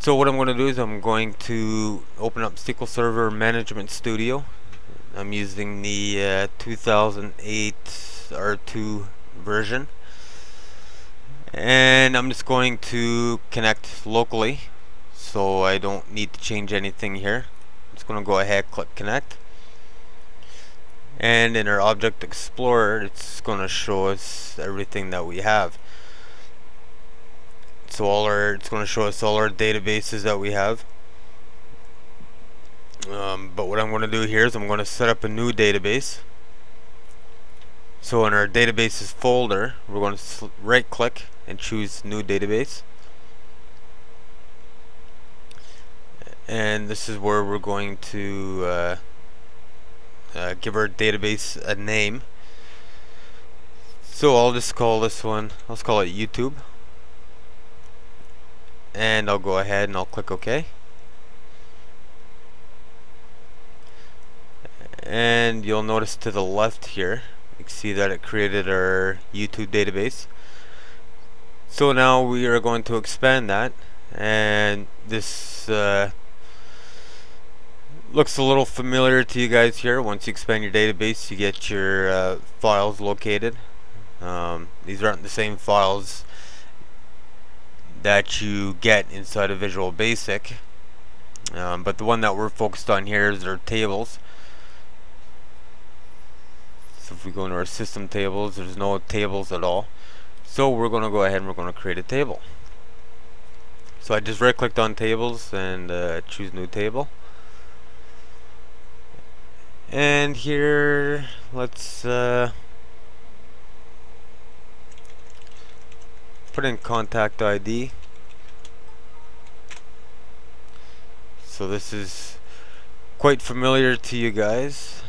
So what I'm going to do is I'm going to open up SQL Server Management Studio. I'm using the 2008 R2 version, and I'm just going to connect locally, so I don't need to change anything here. I'm just going to go ahead, click connect, and in our Object Explorer it's going to show us everything that we have. So it's going to show us all our databases that we have. But what I'm going to do here is I'm going to set up a new database. So in our databases folder, we're going to right click and choose new database. And this is where we're going to give our database a name. So I'll just call this one, let's call it YouTube. And I'll go ahead and I'll click OK. And you'll notice to the left here, you can see that it created our YouTube database. So now we are going to expand that, and this looks a little familiar to you guys here. Once you expand your database, you get your files located. These aren't the same files that you get inside of Visual Basic, but the one that we're focused on here is our tables. So if we go into our system tables, there's no tables at all. So we're going to go ahead and we're going to create a table. So I just right clicked on tables and choose new table. And here, let's put in contact ID. So this is quite familiar to you guys.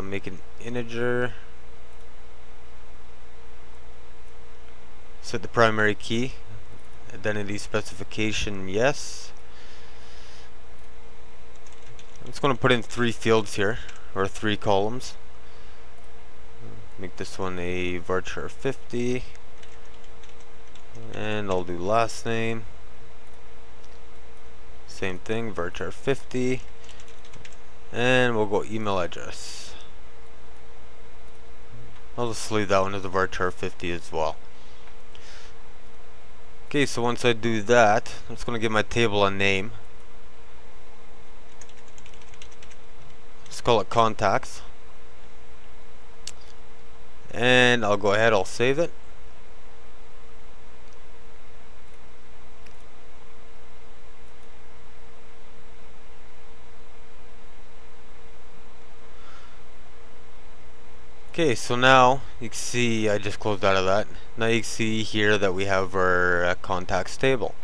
Make an integer. Set the primary key. Identity specification, yes. I'm just going to put in 3 fields here, or 3 columns. Make this one a varchar 50. And I'll do last name. Same thing, varchar 50. And we'll go email address. I'll just leave that one as a varchar 50 as well. Okay, so once I do that, I'm just going to give my table a name. Let's call it contacts. And I'll go ahead, I'll save it. Okay, so now you can see I just closed out of that. Now you can see here that we have our contacts table.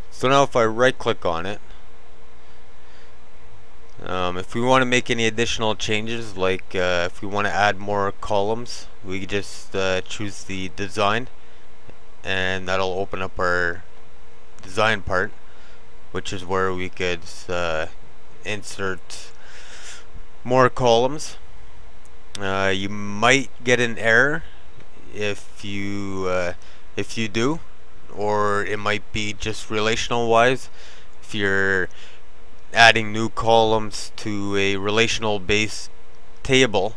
So now if I right click on it, if we want to make any additional changes, like if we want to add more columns, we just choose the design, and that'll open up our design part, which is where we could insert more columns. You might get an error if you do, or it might be just relational wise. If you're adding new columns to a relational based table,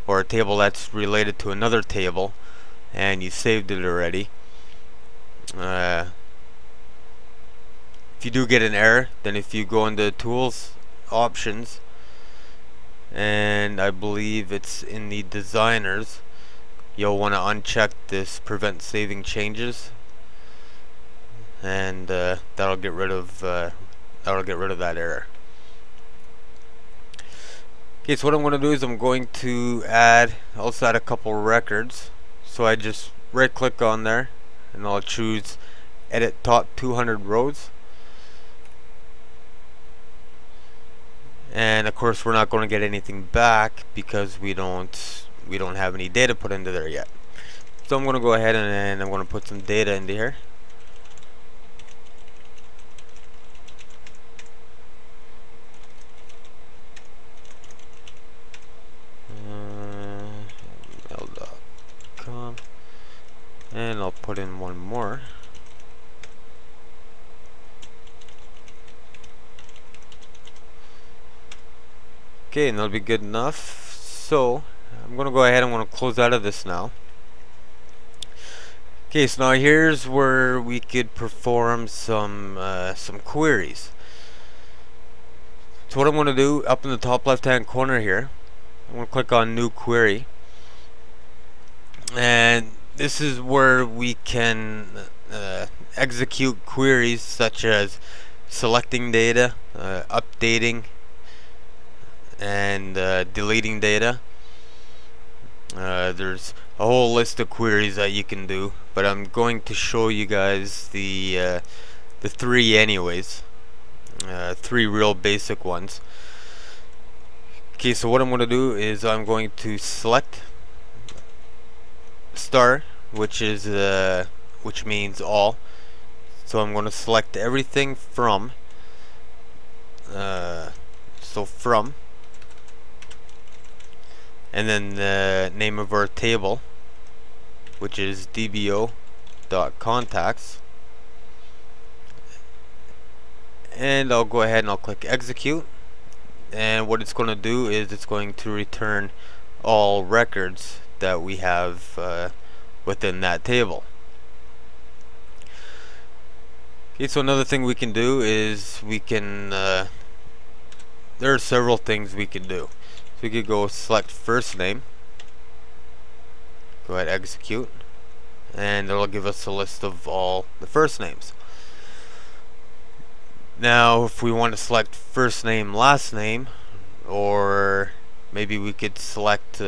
or a table that's related to another table, and you saved it already, if you do get an error, then if you go into tools options, and I believe it's in the designers, you'll want to uncheck this prevent saving changes, and that'll get rid of that error. Okay, so what I'm going to do is I'm going to also add a couple records. So I just right click on there and I'll choose edit top 200 rows. And of course we're not going to get anything back because we don't have any data put into there yet. So I'm going to go ahead and I'm going to put some data into here. Mail.com, and I'll put in one more. Okay, and that'll be good enough. So I'm gonna go ahead, I'm gonna close out of this now. Okay, so now here's where we could perform some queries. So what I'm going to do, up in the top left hand corner here, I'm going to click on new query, and this is where we can execute queries such as selecting data, updating, and deleting data. There's a whole list of queries that you can do, but I'm going to show you guys the three anyways. Three real basic ones. Okay, so what I'm going to do is I'm going to select star, which means all. So I'm going to select everything from from, and then the name of our table, which is dbo.contacts, and I'll go ahead and I'll click execute, and what it's going to do is it's going to return all records that we have within that table. Okay, so another thing we can do is we can there are several things we can do. So we could go select first name, go ahead execute, and it'll give us a list of all the first names. Now if we want to select first name last name, or maybe we could select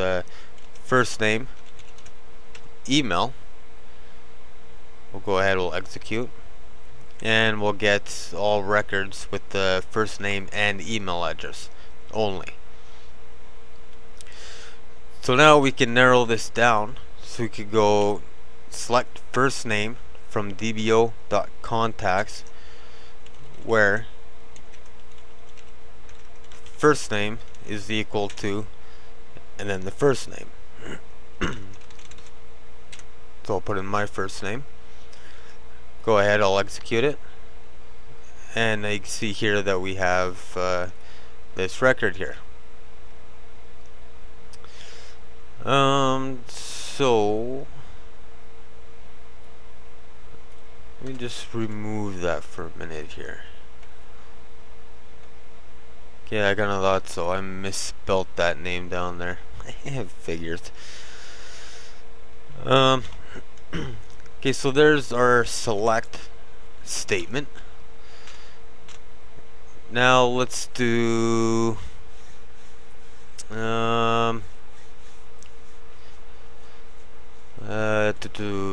first name email, we'll go ahead, we'll execute, and we'll get all records with the first name and email address only. So now we can narrow this down, so we could go select first name from dbo.contacts, where first name is equal to, and then the first name. So I'll put in my first name, go ahead, I'll execute it, and you can see here that we have this record here. So let me just remove that for a minute here. Okay, I kinda thought so. I misspelt that name down there. Figures. Okay, so there's our select statement. Now let's do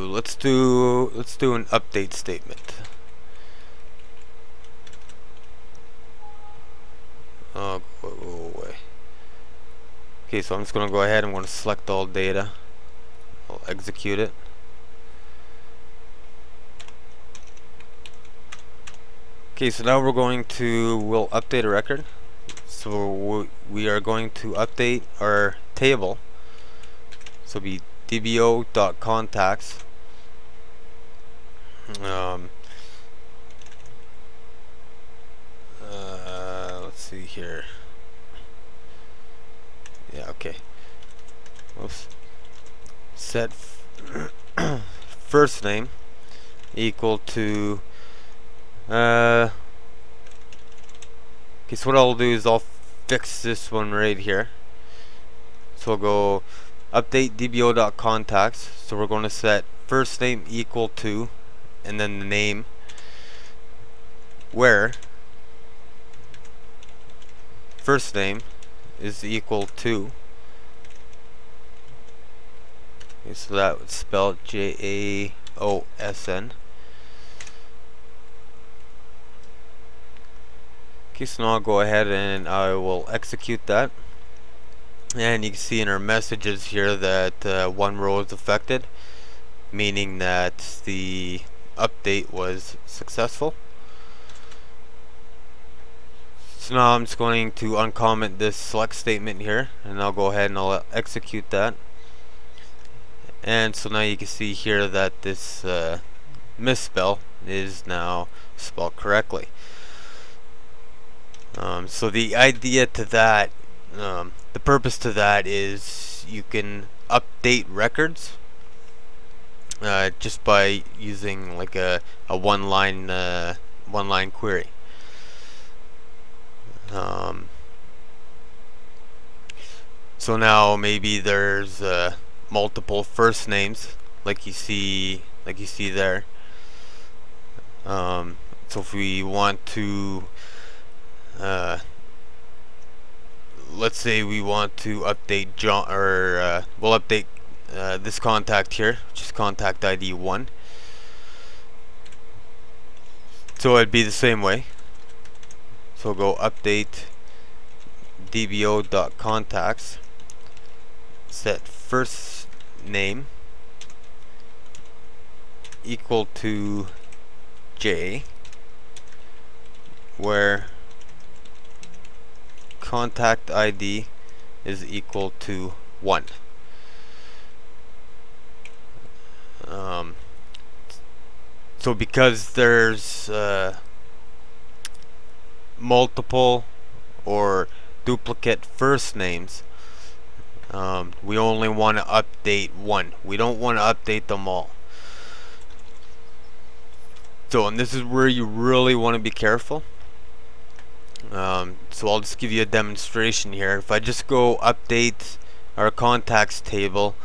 let's do an update statement. Oh, go away. Okay, so I'm just gonna go ahead and I'm gonna select all data. I'll execute it. Okay, so now we'll update a record. So we are going to update our table. So it'll be dbo.contacts. Let's see here. Yeah, okay. Oops. Set first name equal to okay, so what I'll do is I'll fix this one right here. So we'll go update dbo.contacts. So we're going to set first name equal to, and then the name, where first name is equal to, okay, so that would spell JAOSN. Okay, so now I'll go ahead and I will execute that, and you can see in our messages here that one row is affected, meaning that the update was successful. So now I'm just going to uncomment this select statement here, and I'll go ahead and I'll execute that. And so now you can see here that this misspell is now spelled correctly. So the idea to that The purpose to that is you can update records just by using like a one-line query. So now maybe there's multiple first names, like you see there. So if we want to, let's say we want to update John, or we'll update this contact here, which is contact ID 1. So it'd be the same way. So go update dbo.contacts, set first name equal to J, where contact ID is equal to 1. So because there's multiple or duplicate first names, we only want to update one. We don't want to update them all. So, and this is where you really want to be careful. So I'll just give you a demonstration here. If I just go update our contacts table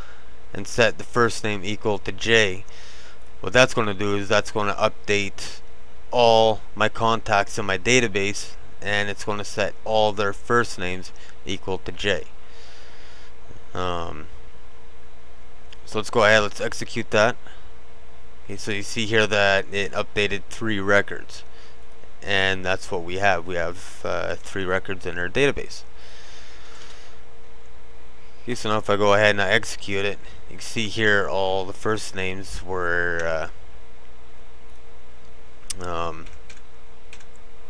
and set the first name equal to J, what that's going to do is that's going to update all my contacts in my database, and it's going to set all their first names equal to J. So let's go ahead, let's execute that. Okay, so you see here that it updated 3 records, and that's what we have. We have 3 records in our database. Okay, so now if I go ahead and I execute it, you can see here all the first names were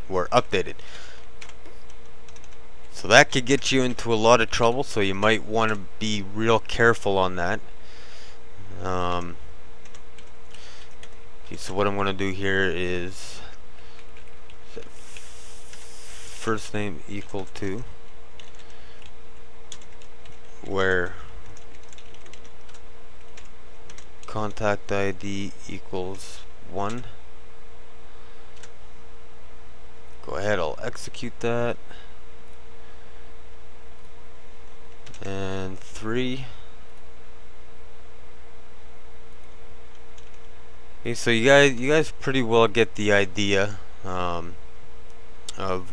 updated. So that could get you into a lot of trouble, so you might want to be real careful on that. Okay, so what I'm going to do here is set first name equal to, where contact ID equals 1. Go ahead, I'll execute that. And 3. Okay, so you guys pretty well get the idea of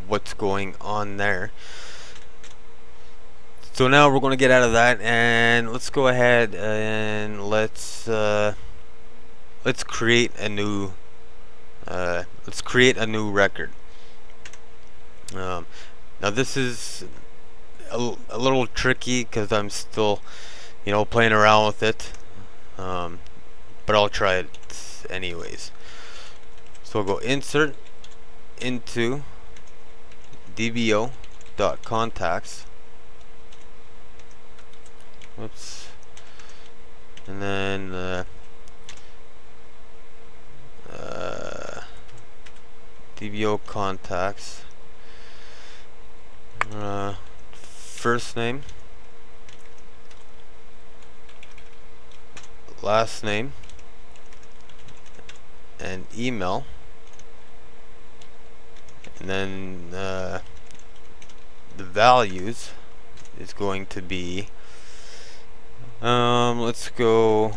what's going on there. So now we're going to get out of that, and let's go ahead and let's create a new record. Now this is a little tricky because I'm still, playing around with it, but I'll try it anyways. So we'll go insert into dbo.contacts. Whoops. And then DBO contacts, first name, last name, and email, and then the values is going to be, let's go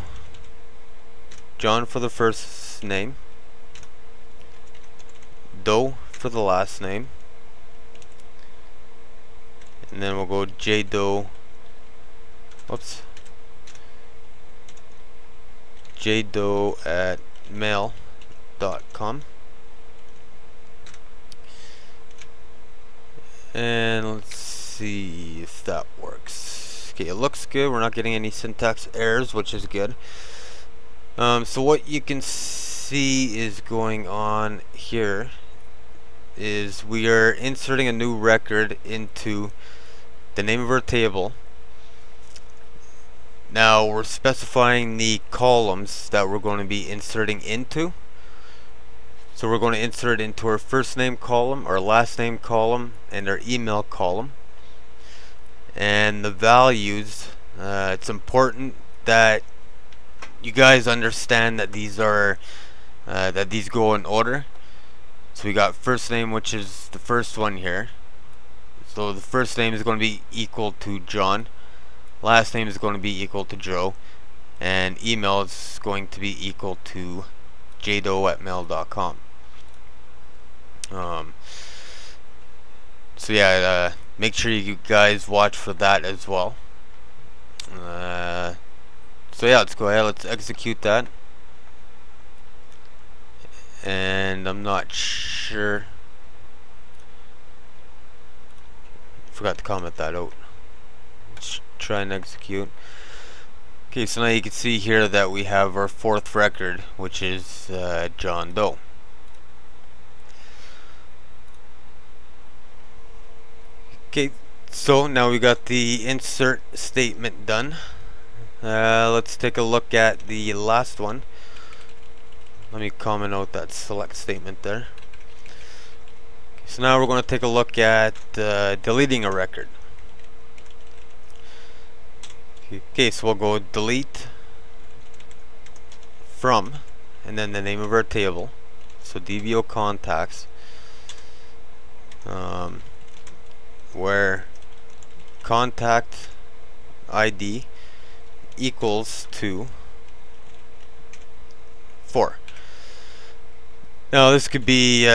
John for the first name, Doe for the last name, and then we'll go JDoe, JDoe at mail.com. And let's see if that works. Okay, it looks good. We're not getting any syntax errors, which is good. So what you can see is going on here is we are inserting a new record into the name of our table. Now we're specifying the columns that we're going to be inserting into. So we're going to insert into our first name column, our last name column, and our email column. And the values, it's important that you guys understand that these are that these go in order. So we got first name, which is the first one here. So the first name is going to be equal to John, last name is going to be equal to Joe, and email is going to be equal to jdoe@mail.com. So yeah, make sure you guys watch for that as well. So yeah, let's go ahead, let's execute that. And I'm not sure, forgot to comment that out. Let's try and execute. Okay, so now you can see here that we have our fourth record, which is John Doe. Okay, so now we got the insert statement done. Let's take a look at the last one. Let me comment out that select statement there. Okay, so now we're going to take a look at deleting a record. Okay, so we'll go delete from, and then the name of our table. So DVO contacts, where contact ID equals to 4. Now this could be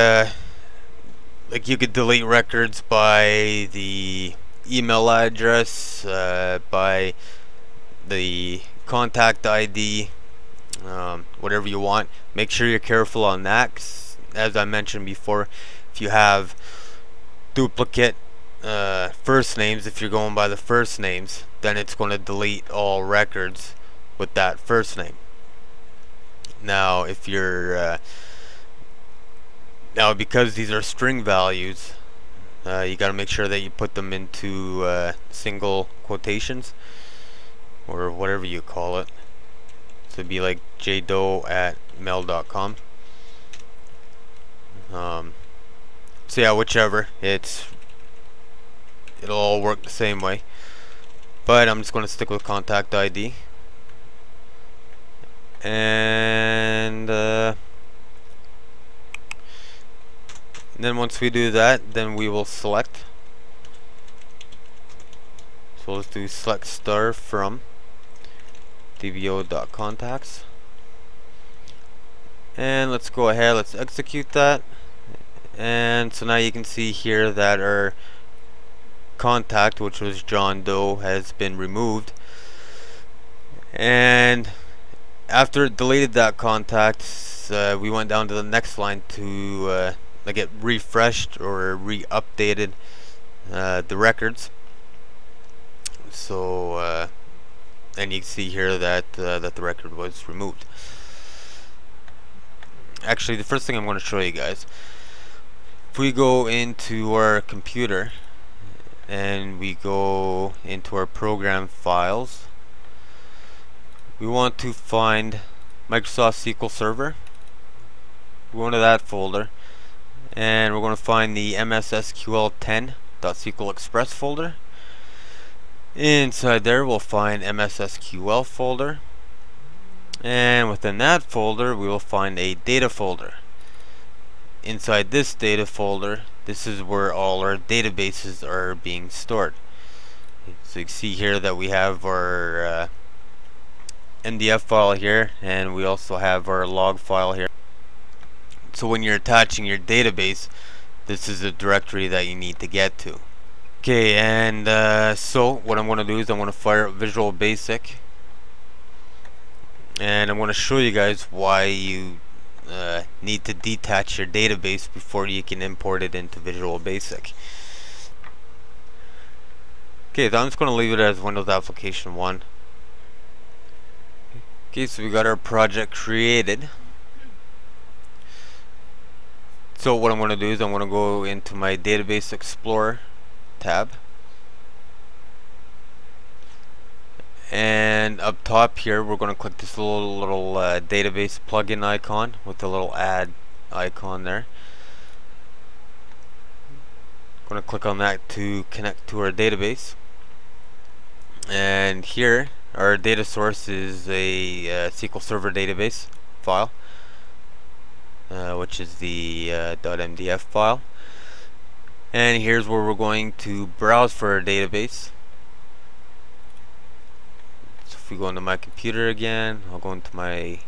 like you could delete records by the email address, by the contact ID, whatever you want. Make sure you're careful on that, 'cause as I mentioned before, if you have duplicate first names, if you're going by the first names, then it's going to delete all records with that first name. Now if you're now because these are string values, you got to make sure that you put them into single quotations or whatever you call it. So it'd be like jdoe@mail.com. So yeah, whichever, it'll all work the same way, but I'm just going to stick with contact ID. And then once we do that, then we will select. So let's do select star from dvo.contacts, and let's go ahead, let's execute that. And so now you can see here that our contact, which was John Doe, has been removed. And after it deleted that contact, we went down to the next line to like it refreshed or re-updated the records. So and you can see here that that the record was removed. Actually, the first thing I'm going to show you guys, if we go into our computer and we go into our program files, we want to find Microsoft SQL Server. We go into that folder and we're going to find the MSSQL10.SQL Express folder. Inside there we'll find MSSQL folder, and within that folder we will find a data folder. Inside this data folder, this is where all our databases are being stored. So you can see here that we have our MDF file here, and we also have our log file here. So when you're attaching your database, this is the directory that you need to get to. Okay, and so what I'm going to do is I'm going to fire up Visual Basic, and I'm going to show you guys why you need to detach your database before you can import it into Visual Basic. Okay, so I'm just going to leave it as Windows Application 1. Okay, so we got our project created. So what I'm going to do is I'm going to go into my Database Explorer tab, and up top here we're going to click this little database plugin icon with the little add icon there. I'm going to click on that to connect to our database. And here our data source is a SQL Server database file, which is the .mdf file. And here's where we're going to browse for our database. So if we go into my computer again, I'll go into my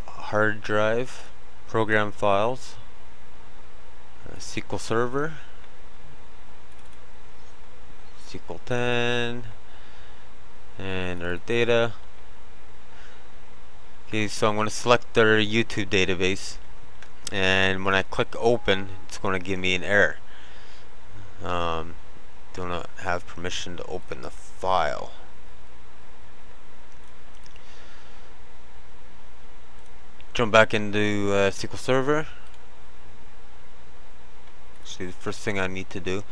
hard drive, program files, SQL Server, SQL 10, and our data. Okay, so I'm going to select our YouTube database, and when I click open, it's going to give me an error. Do not have permission to open the file. Jump back into SQL Server. Actually, the first thing I need to do.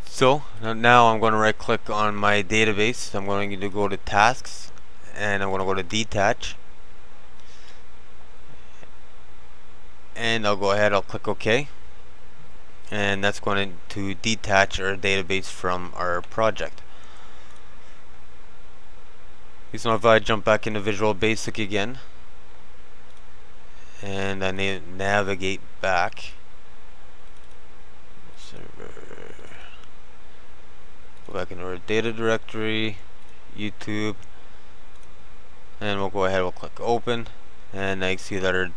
So now I'm going to right click on my database. I'm going to go to tasks, and I'm going to go to detach, and I'll go ahead, I'll click OK, and that's going to detach our database from our project. So if I jump back into Visual Basic again, and I navigate back, go back into our data directory, YouTube, and we'll go ahead, we'll click open, and I see that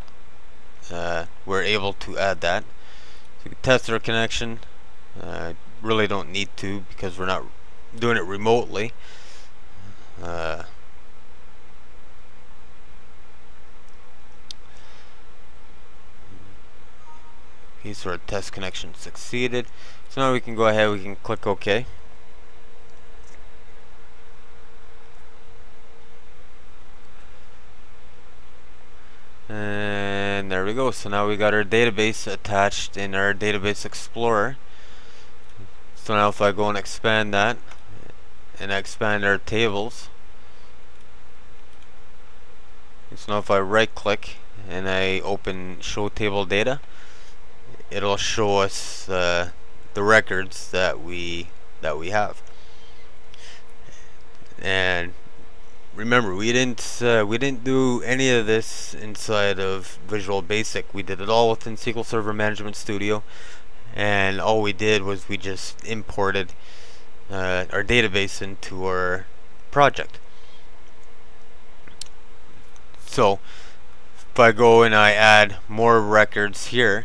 we're able to add that. So we can test our connection. Really don't need to because we're not doing it remotely. Okay, so our test connection succeeded. So now we can go ahead, we can click OK. And there we go. So now we got our database attached in our Database Explorer. So now if I go and expand that, and I expand our tables, so now if I right click and I open Show Table Data, it'll show us the records that we have. And remember, we didn't do any of this inside of Visual Basic. We did it all within SQL Server Management Studio, and all we did was we just imported our database into our project. So if I go and I add more records here,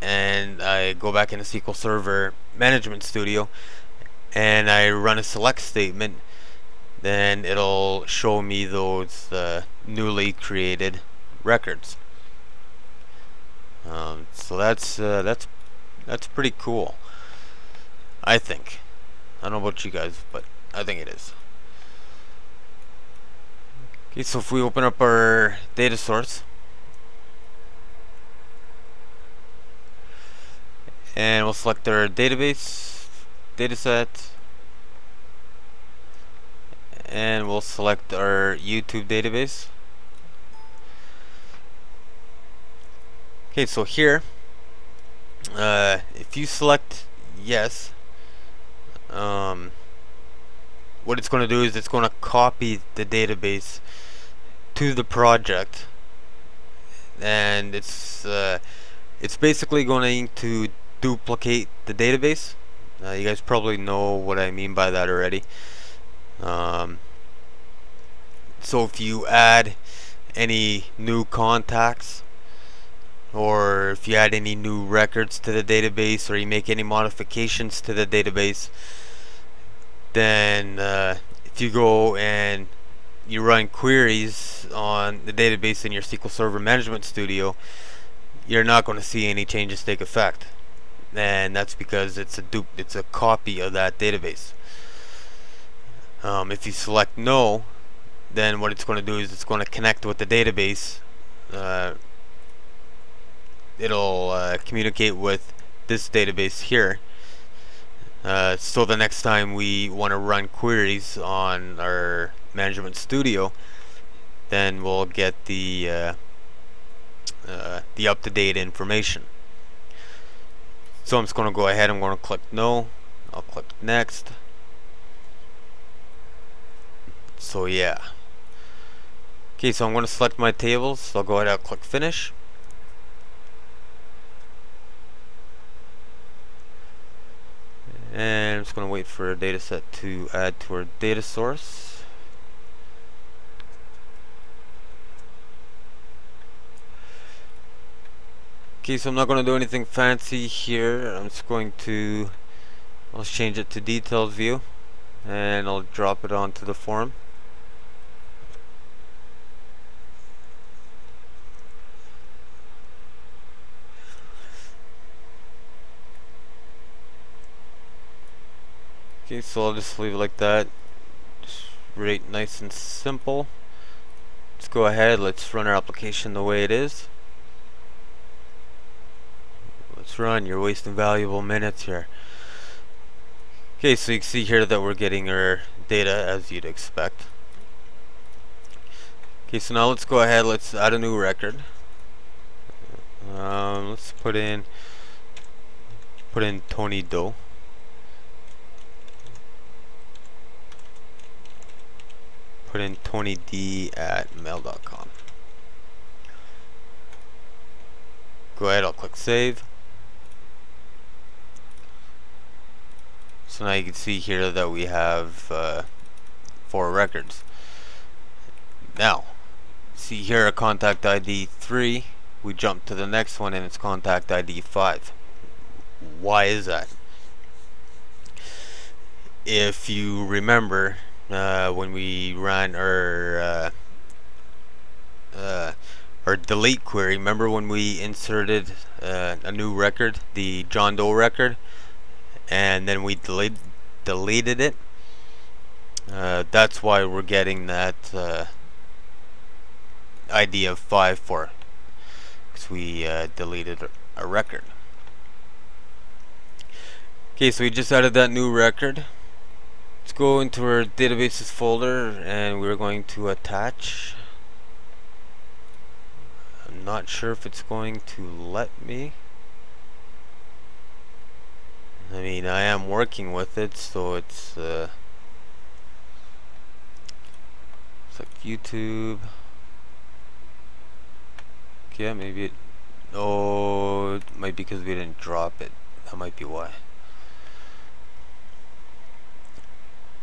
and I go back into SQL Server Management Studio, and I run a select statement, then it'll show me those newly created records. So that's pretty cool, I think. I don't know about you guys, but I think it is. Okay, so if we open up our data source, and we'll select our database, dataset, and we'll select our YouTube database. Okay, so here, if you select yes, what it's going to do is it's going to copy the database to the project, and it's basically going to duplicate the database. You guys probably know what I mean by that already. So if you add any new contacts, or if you add any new records to the database, or you make any modifications to the database, then if you go and you run queries on the database in your SQL Server Management Studio, you're not going to see any changes take effect, and that's because it's a copy of that database. If you select no, then what it's going to do is it's going to connect with the database. It'll communicate with this database here, so the next time we want to run queries on our Management Studio, then we'll get the up-to-date information. So I'm just going to go ahead, I'm going to click no, I'll click next, So yeah. Okay, so I'm going to select my tables. So I'll go ahead and click finish. And I'm just going to wait for a data set to add to our data source. Okay, so I'm not going to do anything fancy here. I'm just going to, let's change it to detailed view, and I'll drop it onto the form. Okay, so I'll just leave it like that. Just rate nice and simple. Let's go ahead, let's run our application the way it is. Let's run, you're wasting valuable minutes here. Okay, so you can see here that we're getting our data as you'd expect. Okay, so now let's go ahead, let's add a new record. Let's put in Tony Doe. Put in TonyD@mail.com. Go ahead, I'll click save. So now you can see here that we have 4 records. Now, see here at contact ID 3, we jump to the next one and it's contact ID 5. Why is that? If you remember, when we ran our delete query, remember when we inserted a new record, the John Doe record, and then we deleted it? That's why we're getting that ID of 5 for it, because we deleted a record. Okay, so we just added that new record. Let's go into our databases folder and we're going to attach. I'm not sure if it's going to let me. I mean, I am working with it, so it's like YouTube. Yeah, maybe it. Oh, it might be because we didn't drop it. That might be why.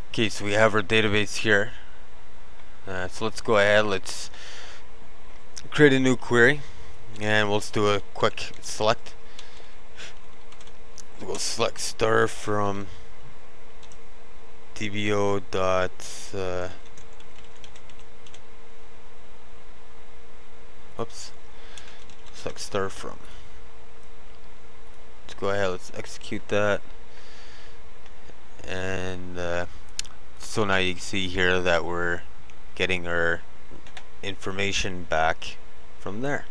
Okay, so we have our database here. So let's go ahead. Let's create a new query, and we'll just do a quick select. We'll select star from dbo dot oops. Select star from. Let's go ahead. Let's execute that, and so now you can see here that we're getting our information back from there.